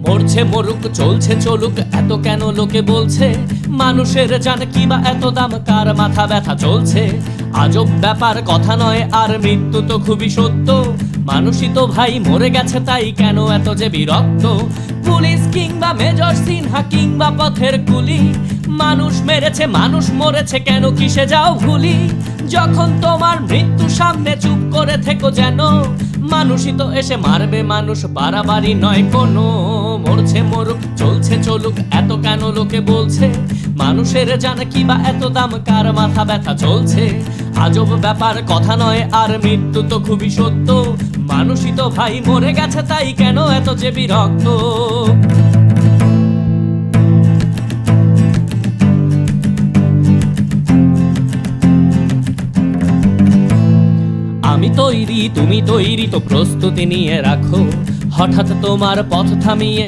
মরছে মরুক চলছে চলুক এত কেন লোকে বলছে, মানুষের জান কি বা এত দাম, কার মাথা ব্যথা চলছে। আজব ব্যাপার কথা নয় আর মৃত্যু তো খুবই সত্য, মানুষই তো ভাই মরে গেছে তাই কেন এত যে বিরক্ত। পুলিশ কিংবা মেজর সিনহা কিংবা পথের কুলি, মানুষ মেরেছে মানুষ মরেছে কেন কিসে যাও ভুলি। যখন তোমার মৃত্যু সামনে চুপ করে থেকো যেন, মানুষই তো এসে মারবে মানুষ বাড়াবাড়ি নয় কোনো। মরছে মরুক চলছে চলুক এত কেন লোকে বলছে, মানুষের জানে কি বা এত দাম, কার মাথা ব্যথা চলছে। আজব ব্যাপার কথা নয় আর মৃত্যু তো খুবই সত্য, মানুষই তো ভাই মরে গেছে তাই কেন এত যে বিরক্ত। আমি তৈরি তুমি তৈরি তো প্রস্তুতি নিয়ে রাখো, হঠাৎ তোমার পথ থামিয়ে